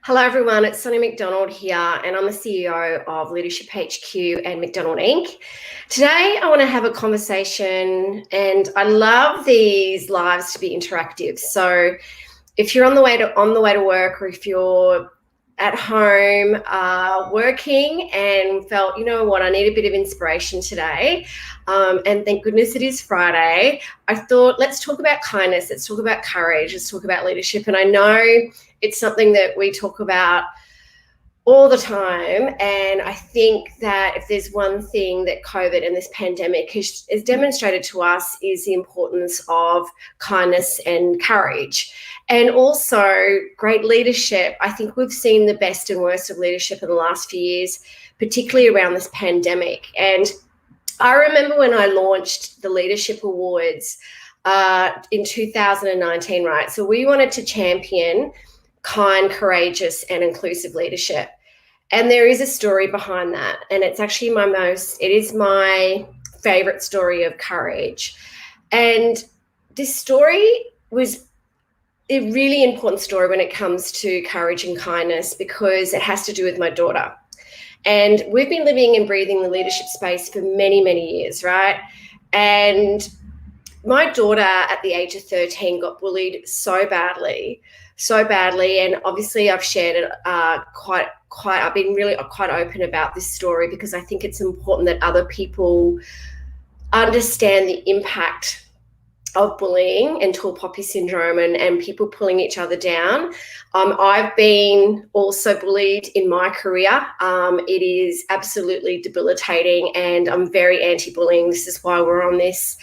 Hello, everyone. It's Sonny McDonald here, and I'm the CEO of Leadership HQ and McDonald Inc. Today, I want to have a conversation, and I love these lives to be interactive. So, if you're on the way to work, or if you're at home working and felt, you know what, I need a bit of inspiration today, and thank goodness it is Friday, I thought, let's talk about kindness, let's talk about courage, let's talk about leadership. And I know it's something that we talk about all the time. And I think that if there's one thing that COVID and this pandemic has demonstrated to us is the importance of kindness and courage. And also great leadership. I think we've seen the best and worst of leadership in the last few years, particularly around this pandemic. And I remember when I launched the Leadership Awards in 2019, right? So we wanted to champion kind, courageous, and inclusive leadership. And there is a story behind that. And it's actually it is my favorite story of courage. And this story was a really important story when it comes to courage and kindness, because it has to do with my daughter. And we've been living and breathing the leadership space for many, many years, right? And my daughter at the age of 13 got bullied so badly. And obviously I've shared it I've been really quite open about this story, because I think it's important that other people understand the impact of bullying and tall poppy syndrome and people pulling each other down. I've been also bullied in my career. It is absolutely debilitating, and I'm very anti-bullying. This is why we're on this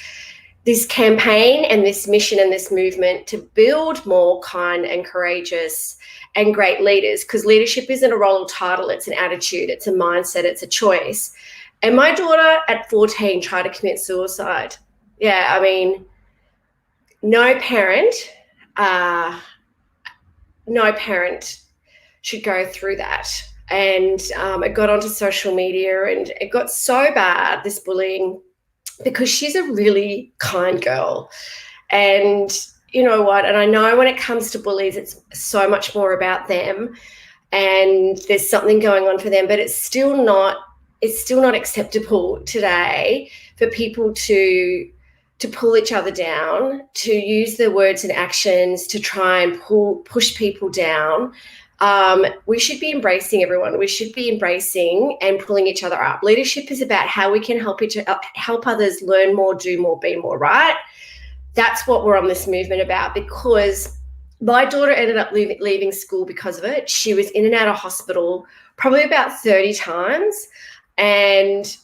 campaign and this mission and this movement to build more kind and courageous and great leaders, because leadership isn't a role or title, it's an attitude, it's a mindset, it's a choice. And my daughter at 14 tried to commit suicide. Yeah, I mean, no parent should go through that. And it got onto social media, and it got so bad, this bullying, because she's a really kind girl. And you know what? And I know when it comes to bullies, it's so much more about them, and there's something going on for them, but it's still not acceptable today for people to pull each other down, to use their words and actions to try and push people down. We should be embracing everyone. We should be embracing and pulling each other up. Leadership is about how we can help others learn more, do more, be more, right? That's what we're on this movement about, because my daughter ended up leaving school because of it. She was in and out of hospital probably about 30 times, and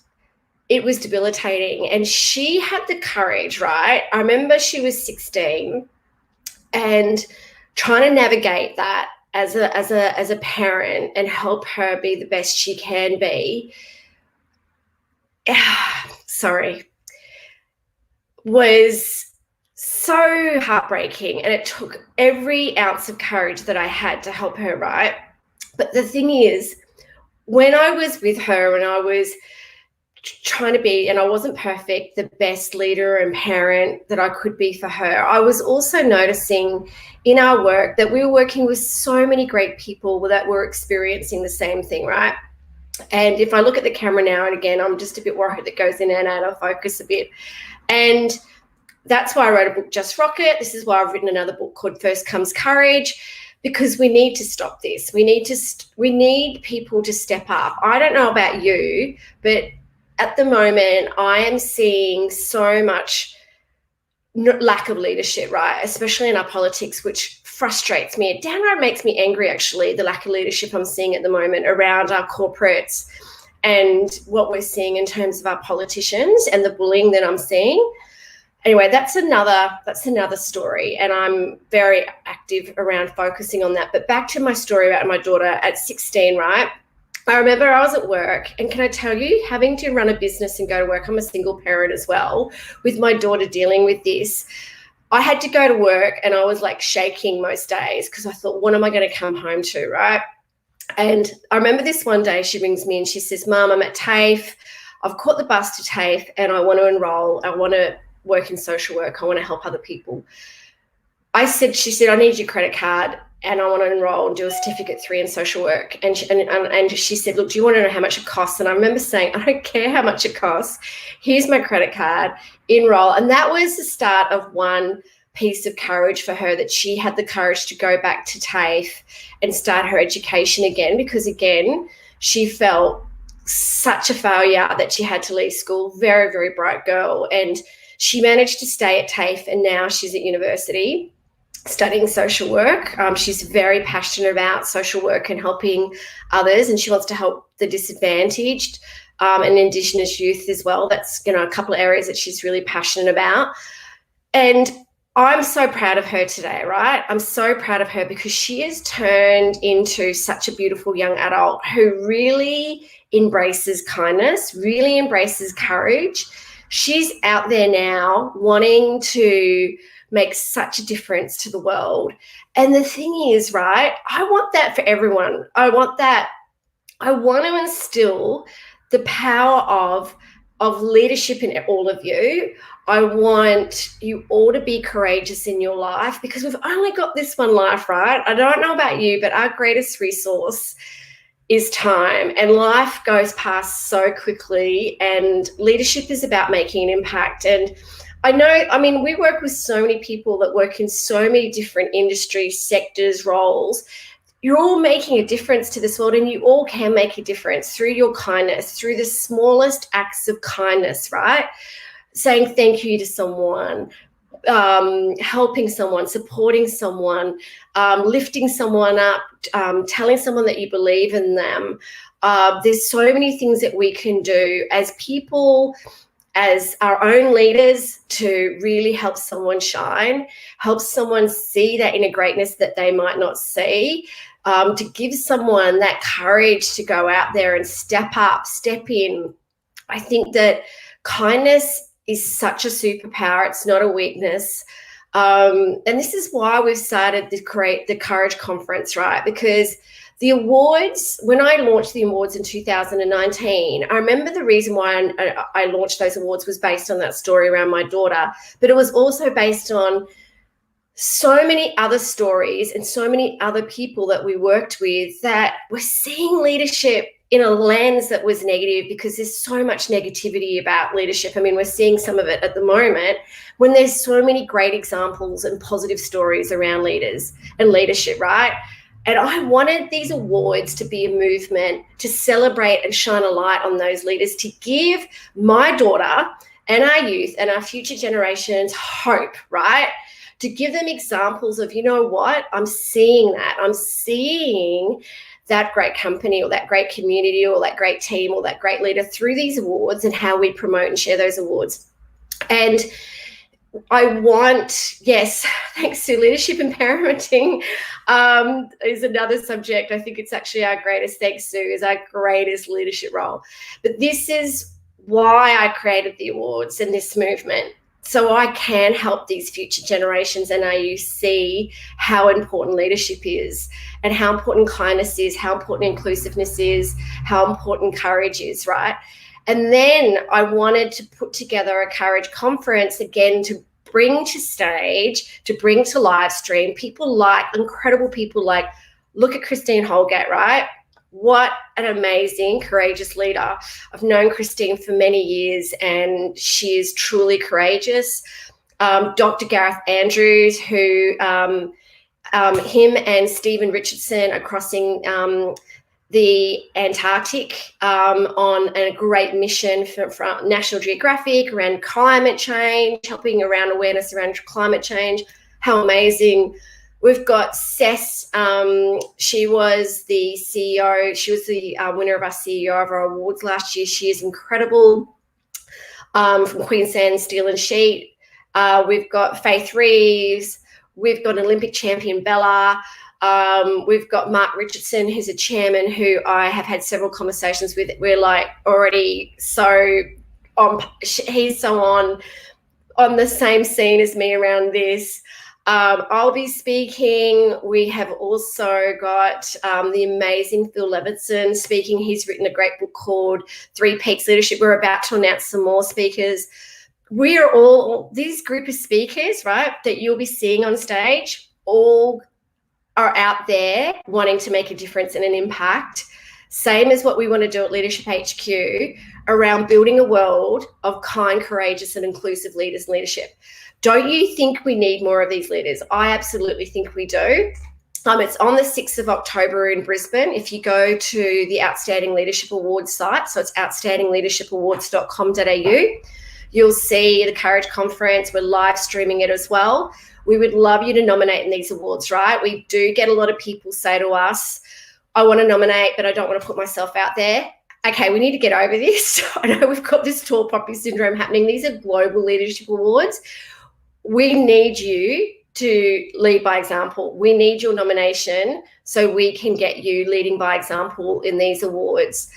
it was debilitating. And she had the courage, right? I remember she was 16 and trying to navigate that as a parent and help her be the best she can be. Was so heartbreaking. And it took every ounce of courage that I had to help her, right? But the thing is, when I was with her and I was trying to be, and I wasn't perfect, the best leader and parent that I could be for her, I was also noticing in our work that we were working with so many great people that were experiencing the same thing, right? And if I look at the camera now and again, I'm just a bit worried that goes in and out of focus a bit. And that's why I wrote a book, Just Rocket. This is why I've written another book called First Comes Courage, because we need to stop this. We need people to step up. I don't know about you, but at the moment, I am seeing so much lack of leadership, right? Especially in our politics, which frustrates me. It downright makes me angry, actually, the lack of leadership I'm seeing at the moment around our corporates and what we're seeing in terms of our politicians and the bullying that I'm seeing. Anyway, that's another story, and I'm very active around focusing on that. But back to my story about my daughter at 16, right? I remember I was at work, and can I tell you, having to run a business and go to work, I'm a single parent as well, with my daughter dealing with this, I had to go to work and I was like shaking most days, because I thought, what am I going to come home to, right? And I remember this one day she rings me and she says, Mum, I'm at TAFE. I've caught the bus to TAFE and I want to enroll. I want to work in social work. I want to help other people. She said, I need your credit card. and I want to enroll and do a certificate 3 in social work. And she said, look, do you want to know how much it costs? And I remember saying, I don't care how much it costs. Here's my credit card, enroll. And that was the start of one piece of courage for her, that she had the courage to go back to TAFE and start her education again, because, again, she felt such a failure that she had to leave school. Very, very bright girl. And she managed to stay at TAFE, and now she's at university studying social work. She's very passionate about social work and helping others, and she wants to help the disadvantaged and Indigenous youth as well. That's, a couple of areas that she's really passionate about. And I'm so proud of her today, right? I'm so proud of her because she has turned into such a beautiful young adult who really embraces kindness, really embraces courage. She's out there now wanting to make such a difference to the world. And the thing is, right, I want that for everyone. I want to instill the power of leadership in all of you. I want you all to be courageous in your life, because we've only got this one life, right? I don't know about you, but our greatest resource is time, and life goes past so quickly, and leadership is about making an impact. And we work with so many people that work in so many different industries, sectors, roles. You're all making a difference to this world, and you all can make a difference through your kindness, through the smallest acts of kindness, right? Saying thank you to someone, helping someone, supporting someone, lifting someone up, telling someone that you believe in them. There's so many things that we can do as people, as our own leaders, to really help someone shine, help someone see that inner greatness that they might not see, to give someone that courage to go out there and step up, step in. I think that kindness is such a superpower. It's not a weakness. And this is why we've started the Courage Conference, right? Because the awards, when I launched the awards in 2019, I remember the reason why I launched those awards was based on that story around my daughter, but it was also based on so many other stories and so many other people that we worked with that were seeing leadership in a lens that was negative, because there's so much negativity about leadership. I mean, we're seeing some of it at the moment, when there's so many great examples and positive stories around leaders and leadership, right? And I wanted these awards to be a movement to celebrate and shine a light on those leaders, to give my daughter and our youth and our future generations hope, right? To give them examples of, you know what, I'm seeing that. I'm seeing that great company or that great community or that great team or that great leader through these awards, and how we promote and share those awards. And I want, yes, thanks to leadership and parenting is another subject. I think it's actually our greatest thanks to, is our greatest leadership role. But this is why I created the awards and this movement, so I can help these future generations and our youth see how important leadership is, and how important kindness is, how important inclusiveness is, how important courage is, right? And then I wanted to put together a Courage Conference, again, to bring to stage, to bring to live stream people like, incredible people like, look at Christine Holgate, right? What an amazing, courageous leader. I've known Christine for many years, and she is truly courageous. Dr. Gareth Andrews, who him and Stephen Richardson are crossing the Antarctic on a great mission for National Geographic around climate change, helping around awareness around climate change. How amazing. We've got Cess. She was the CEO. She was the winner of our CEO of our awards last year. She is incredible, from Queensland Steel and Sheet. We've got Faith Reeves. We've got Olympic champion Bella. We've got Mark Richardson, who's a chairman who I have had several conversations with. We're like already so on. He's so on the same scene as me around this. I'll be speaking. We have also got the amazing Phil Levinson speaking. He's written a great book called 3 Peaks Leadership. We're about to announce some more speakers. We are all, this group of speakers, right, that you'll be seeing on stage, all are out there wanting to make a difference and an impact, same as what we want to do at Leadership HQ around building a world of kind, courageous, and inclusive leaders and leadership. Don't you think we need more of these leaders? I absolutely think we do. It's on the 6th of October in Brisbane. If you go to the Outstanding Leadership Awards site, so it's outstandingleadershipawards.com.au, you'll see the Courage Conference. We're live streaming it as well. We would love you to nominate in these awards, right? We do get a lot of people say to us, I want to nominate, but I don't want to put myself out there. Okay, we need to get over this. I know we've got this tall poppy syndrome happening. These are global leadership awards. We need you to lead by example. We need your nomination so we can get you leading by example in these awards.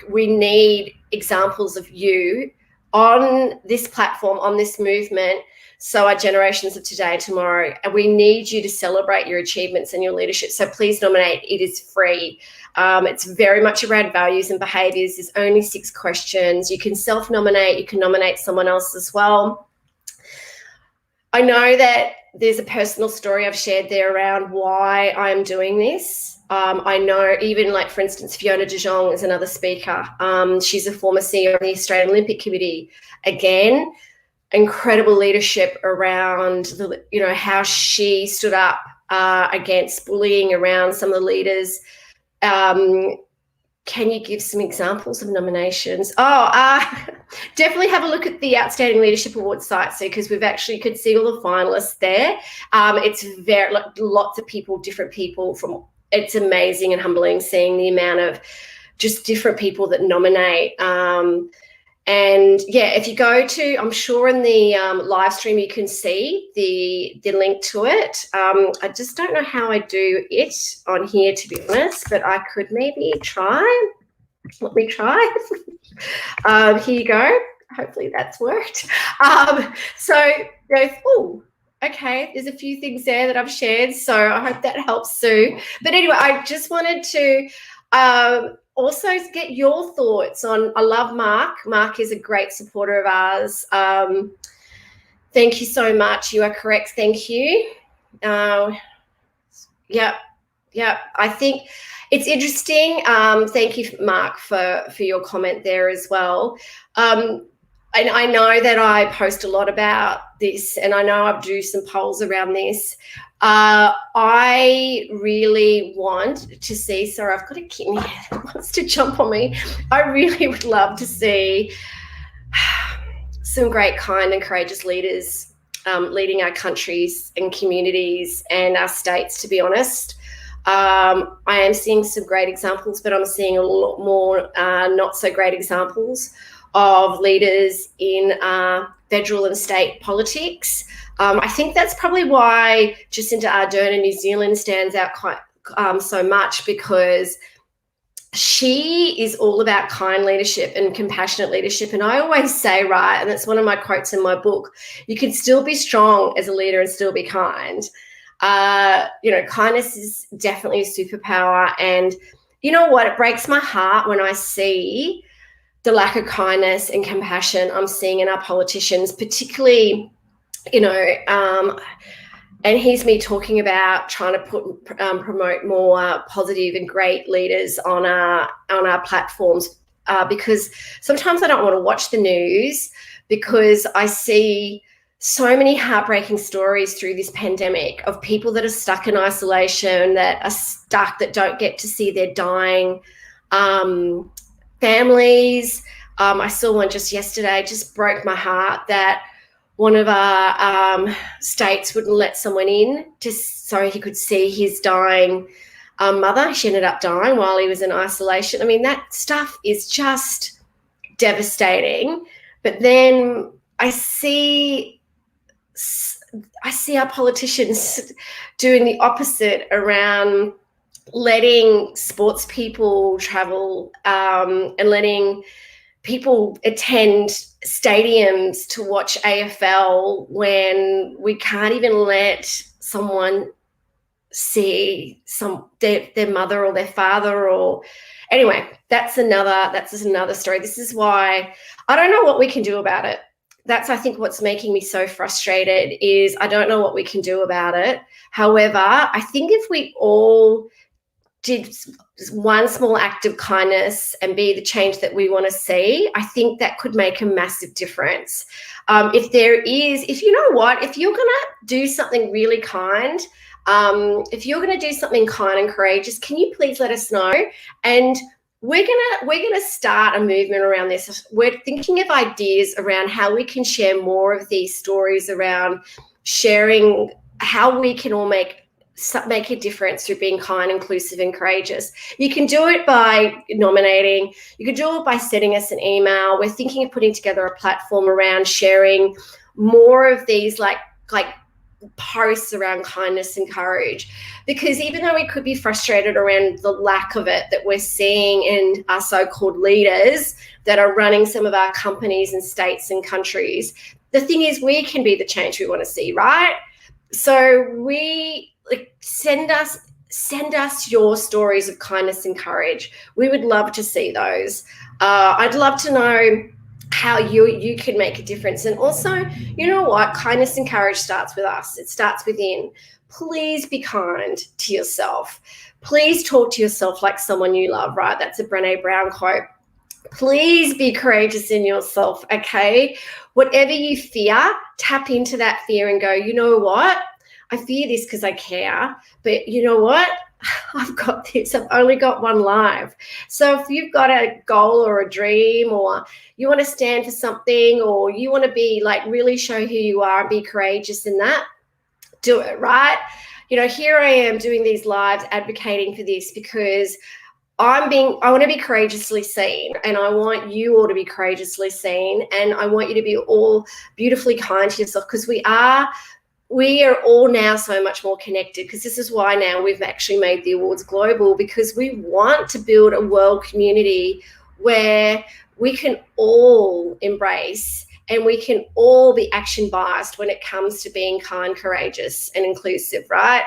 We need examples of you on this platform, on this movement, so our generations of today and tomorrow. And we need you to celebrate your achievements and your leadership. So please nominate. It is free. It's very much around values and behaviours. There's only 6 questions. You can self-nominate. You can nominate someone else as well. I know that there's a personal story I've shared there around why I'm doing this. I know even, like, for instance, Fiona de Jong is another speaker. She's a former CEO of the Australian Olympic Committee. Again, incredible leadership around how she stood up against bullying around some of the leaders. Can you give some examples of nominations? Definitely have a look at the Outstanding Leadership Awards site, because we've actually could see all the finalists there. It's very lots of people, different people from. It's amazing and humbling seeing the amount of just different people that nominate. And yeah, if you go to, I'm sure in the live stream you can see the link to it. I just don't know how I do it on here, to be honest, but I could maybe try. Let me try. Here you go. Hopefully that's worked. Okay, there's a few things there that I've shared, so I hope that helps, Sue. But anyway, I just wanted to also get your thoughts on, I love Mark. Mark is a great supporter of ours. Thank you so much. You are correct. Thank you. Yeah. I think it's interesting. Thank you, Mark, for your comment there as well. And I know that I post a lot about this, and I know I do some polls around this. I really want to see, sorry, I've got a kitten here that wants to jump on me. I really would love to see some great, kind and courageous leaders leading our countries and communities and our states, to be honest. I am seeing some great examples, but I'm seeing a lot more not so great examples of leaders in federal and state politics. I think that's probably why Jacinda Ardern in New Zealand stands out quite so much, because she is all about kind leadership and compassionate leadership. And I always say, right, and that's one of my quotes in my book, you can still be strong as a leader and still be kind. Kindness is definitely a superpower. And you know what? It breaks my heart when I see the lack of kindness and compassion I'm seeing in our politicians, particularly, and here's me talking about trying to promote more positive and great leaders on our platforms, because sometimes I don't want to watch the news, because I see so many heartbreaking stories through this pandemic of people that are stuck in isolation, that don't get to see their dying families. I saw one just yesterday, just broke my heart, that one of our states wouldn't let someone in just so he could see his dying mother. She ended up dying while he was in isolation. I mean, that stuff is just devastating. But then I see our politicians doing the opposite around letting sports people travel and letting people attend stadiums to watch AFL when we can't even let someone see their mother or their father. Or anyway, that's another story. This is why I don't know what we can do about it. that's, I think, what's making me so frustrated is I don't know what we can do about it. However, I think if we all did one small act of kindness and be the change that we want to see, I think that could make a massive difference. If you know what, if you're going to do something really kind, if you're going to do something kind and courageous, can you please let us know? And we're gonna start a movement around this. We're thinking of ideas around how we can share more of these stories around sharing how we can all make a difference through being kind, inclusive, and courageous. You can do it by nominating. You can do it by sending us an email. We're thinking of putting together a platform around sharing more of these like posts around kindness and courage, because even though we could be frustrated around the lack of it that we're seeing in our so-called leaders that are running some of our companies and states and countries, the thing is we can be the change we want to see, right? So send us your stories of kindness and courage. We would love to see those. I'd love to know how you can make a difference. And also, you know what? Kindness and courage starts with us. It starts within. Please be kind to yourself. Please talk to yourself like someone you love, right? That's a Brené Brown quote. Please be courageous in yourself, okay? Whatever you fear, tap into that fear and go, you know what? I fear this because I care, but you know what? I've got this. I've only got one life. So if you've got a goal or a dream, or you want to stand for something, or you want to be really show who you are and be courageous in that, do it, right? Here I am doing these lives advocating for this because I want to be courageously seen, and I want you all to be courageously seen, and I want you to be all beautifully kind to yourself, because we are all now so much more connected, because this is why now we've actually made the awards global, because we want to build a world community where we can all embrace and we can all be action biased when it comes to being kind, courageous, and inclusive, right?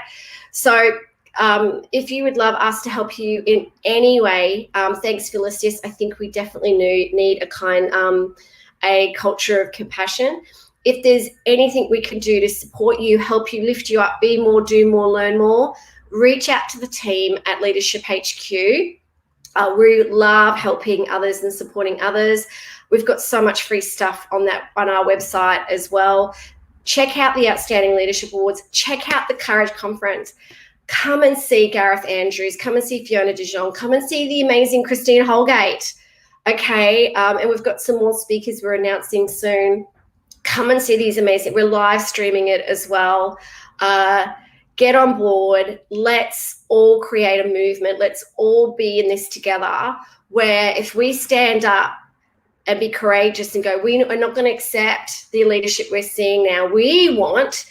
So if you would love us to help you in any way, thanks, Felicitas. I think we definitely need a culture of compassion. If there's anything we can do to support you, help you, lift you up, be more, do more, learn more, reach out to the team at Leadership HQ. We love helping others and supporting others. We've got so much free stuff on our website as well. Check out the Outstanding Leadership Awards. Check out the Courage Conference. Come and see Gareth Andrews. Come and see Fiona de Jong. Come and see the amazing Christine Holgate. Okay, and we've got some more speakers we're announcing soon. Come and see these amazing. We're live streaming it as well. Get on board. Let's all create a movement. Let's all be in this together, where if we stand up and be courageous and go, we are not going to accept the leadership we're seeing now. We want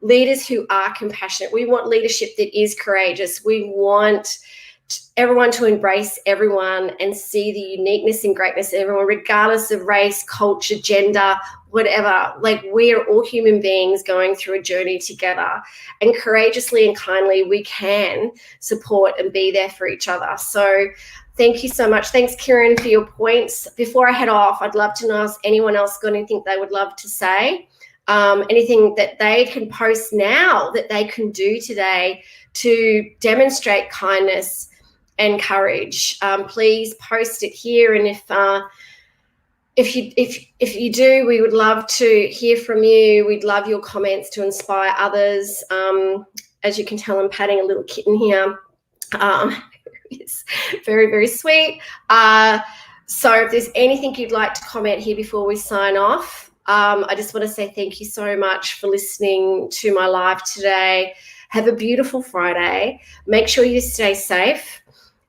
leaders who are compassionate. We want leadership that is courageous. We want everyone to embrace everyone and see the uniqueness and greatness of everyone, regardless of race, culture, gender, whatever. We are all human beings going through a journey together, and courageously and kindly we can support and be there for each other. So thank you so much. Thanks, Kieran, for your points. Before I head off, I'd love to know if anyone else got anything they would love to say, anything that they can post now that they can do today to demonstrate kindness and courage. Please post it here, and if you do, we would love to hear from you. We'd love your comments to inspire others. As you can tell, I'm patting a little kitten here. It's very, very sweet. So if there's anything you'd like to comment here before we sign off, I just want to say thank you so much for listening to my live today. Have a beautiful Friday. Make sure you stay safe,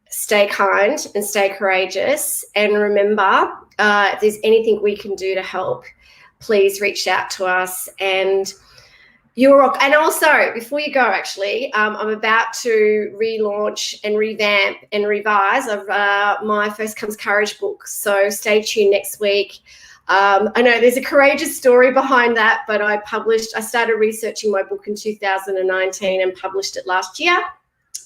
stay kind, and stay courageous. And remember, if there's anything we can do to help, please reach out to us. And you're rock. And also, before you go, actually, I'm about to relaunch and revamp and revise of my First Comes Courage book. So stay tuned next week. I know there's a courageous story behind that, but I started researching my book in 2019 and published it last year.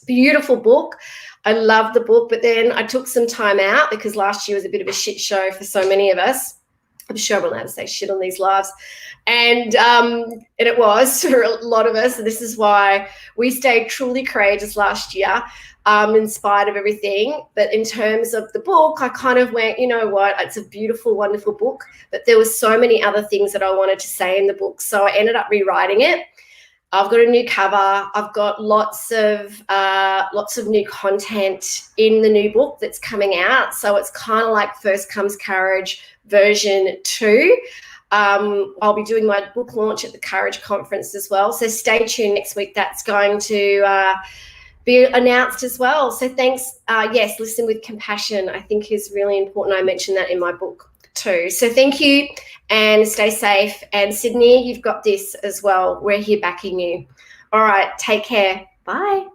Beautiful book. I love the book, but then I took some time out because last year was a bit of a shit show for so many of us. I'm sure I'm allowed to say shit on these lives. And it was for a lot of us. And this is why we stayed truly courageous last year, in spite of everything. But in terms of the book, I kind of went, you know what, it's a beautiful, wonderful book. But there was so many other things that I wanted to say in the book. So I ended up rewriting it. I've got a new cover. I've got lots of new content in the new book that's coming out. So it's kind of like First Comes Courage version 2. I'll be doing my book launch at the Courage Conference as well. So stay tuned next week. That's going to be announced as well. So thanks. Yes, listen with compassion, I think, is really important. I mentioned that in my book too. So thank you and stay safe. And Sydney, you've got this as well. We're here backing you. All right, take care. Bye.